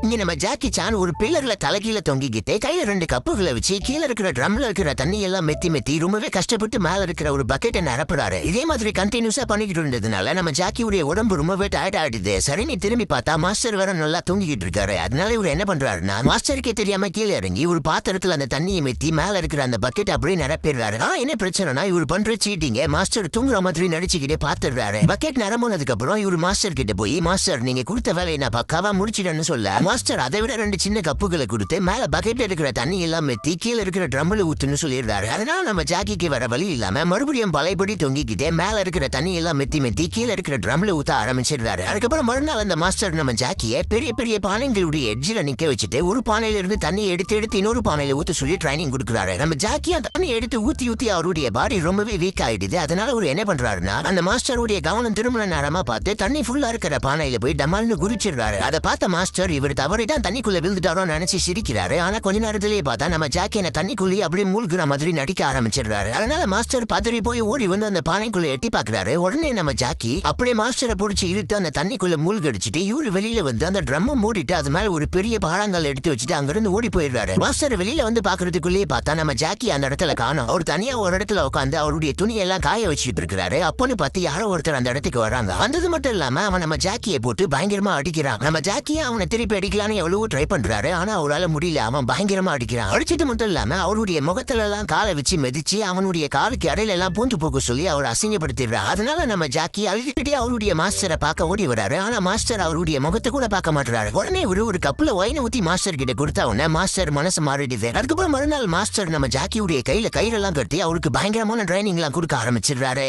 இங்க நம்ம Jackie Chan ஒரு பில்லர்ல தலைகீழ தொங்கிக்கிட்டே கையில 2 கப்புகளை வச்சு கீழே இருக்கிற ட்ரம்ல இருக்கிற தண்ணி எல்லாம் மெத்தி ரொம்பவே கஷ்டப்பட்டு மேல இருக்கிற ஒரு பக்கெட்டை நிரப்புறாரு. இதே மாதிரி கண்டினியூஸா பண்ணிக்கிட்டு இருந்ததுனால நம்ம ஜாக்கியுடைய உடம்பு ரொம்பவே டயர்ட் ஆயிடுது. சரி, நீ திரும்பி பார்த்தா மாஸ்டர் வேற நல்லா தூங்கிக்கிட்டு இருக்காரு. அதனால இவர் என்ன பண்றாருன்னா மாஸ்டருக்கே தெரியாம கீழே இறங்கி ஒரு பாத்திரத்துல அந்த தண்ணியை மெத்தி மேல இருக்கிற அந்த பக்கெட் அப்படியே நிரப்பிடுறாரு. என்ன பிரச்சனைனா இவர் பண்ற சீட்டிங்க மாஸ்டர் தூங்குற மாதிரி நடிச்சுக்கிட்டே பாத்துறாரு. பக்கெட் நிரம்பினதுக்கு அப்புறம் இவர் மாஸ்டர் கிட்ட போய் மாஸ்டர் நீங்க கொடுத்த வேலையை நான் பக்காவா முடிச்சிடன்னு சொல்ல மாஸ்டர் அதை விட 2 சின்ன கப்புகளை கொடுத்து மேல பக்கெட்ல இருக்கிற தண்ணி எல்லாம் மெத்தி கீழே இருக்கிற ட்ரம்ல ஊத்துன்னு சொல்லிடுறாரு. அதனால நம்ம ஜாக்கிக்கு வர வழி இல்லாம மறுபடியும் பழையபடி தொங்கிக்கிட்டே மேல இருக்கிற தண்ணி எல்லாம் மெத்தி கீழே இருக்கிற ட்ரம்ல ஊத்த ஆரம்பிச்சிடுறாரு. அதுக்கப்புறம் மறுநாள் அந்த மாஸ்டர் நம்ம ஜாக்கிய பெரிய பெரிய பானைகளுடைய எட்ஜில நிக்க வச்சுட்டு ஒரு பானையில இருந்து தண்ணி எடுத்து இன்னொரு பானையில ஊத்த சொல்லி ட்ரைனிங் கொடுக்குறாரு. நம்ம ஜாக்கி அந்த தண்ணி எடுத்து ஊத்தி அவருடைய பாடி ரொம்பவே வீக் ஆயிடுது. அதனால அவர் என்ன பண்றாருன்னா அந்த மாஸ்டருடைய கவனம் திருமண நேரமா பார்த்து தண்ணி ஃபுல்லா இருக்கிற பானையில போய் டமால்னு குதிச்சிடுறாரு. அதை பார்த்த மாஸ்டர் இவர் தவறிதான் தண்ணிக்குள்ள விழுந்துட்டாரோ நினைச்சு சிரிக்கிறாரு. ஆனா கொஞ்ச நேரத்திலேயே பார்த்தா நம்ம ஜாக்கிய தண்ணிக்குள்ளேயே அப்படியே மூழ்கிற மாதிரி நடிக்க ஆரம்பிச்சிடுறாரு. அதனால மாஸ்டர் பதறி போய் ஓடி வந்து அந்த பானைக்குள்ள எட்டி பாக்குறாரு. உடனே நம்ம ஜாக்கி அப்படியே மாஸ்டரை பிடிச்சி இழுத்து அந்த தண்ணிக்குள்ள மூழ்கடிச்சிட்டு இவரு வெளியில வந்து அந்த ட்ரம் மூடிட்டு அது மேல ஒரு பெரிய பாறாங்கல் எடுத்து வச்சுட்டு அங்கிருந்து ஓடி போயிடுறாரு. மாஸ்டர் வெளியில வந்து பாக்குறதுக்குள்ளேயே பார்த்தா நம்ம ஜாக்கி அந்த இடத்துல காணோம். அவர் தனியா ஒரு இடத்துல உட்காந்து அவருடைய துணியெல்லாம் காய வச்சுட்டு இருக்காரு. அப்போன்னு பார்த்து யாரோ ஒருத்தர் அந்த இடத்துக்கு வராங்க. வந்தது மட்டும் இல்லாம அவன் நம்ம ஜாக்கியை போட்டு பயங்கரமா அடிக்கிறான். நம்ம ஜாக்கியை அவனை திருப்பி அடிக்கலான்னு எவ்வளவோ ட்ரை பண்றாரு. ஆனா அவரால் முடியல. அவன் பயங்கரமா அடிக்கிறான். அடிச்சது மட்டும் இல்லாம அவருடைய முகத்துல எல்லாம் காலை வச்சு மிதிச்சு அவனுடைய காலுக்கு இடையில எல்லாம் பூந்து போக சொல்லி அவர் அசிங்கப்படுத்திடுறாரு. அதனால நம்ம ஜாக்கி அழுதுகிட்டே அவருடைய மாஸ்டரை பார்க்க ஓடி வராரு. ஆனா மாஸ்டர் அவருடைய முகத்தை கூட பார்க்க மாட்டாரு. உடனே ஒரு கப்புல ஒயினை ஊத்தி மாஸ்டர் கிட்ட கொடுத்தா உடனே மாஸ்டர் மனசு மாறிடுது. அதுக்கப்புறம் மறுநாள் மாஸ்டர் நம்ம ஜாக்கியுடைய கையில கயிறெல்லாம் கட்டி அவருக்கு பயங்கரமான ட்ரைனிங் எல்லாம் கொடுக்க ஆரம்பிச்சிடுறாரு.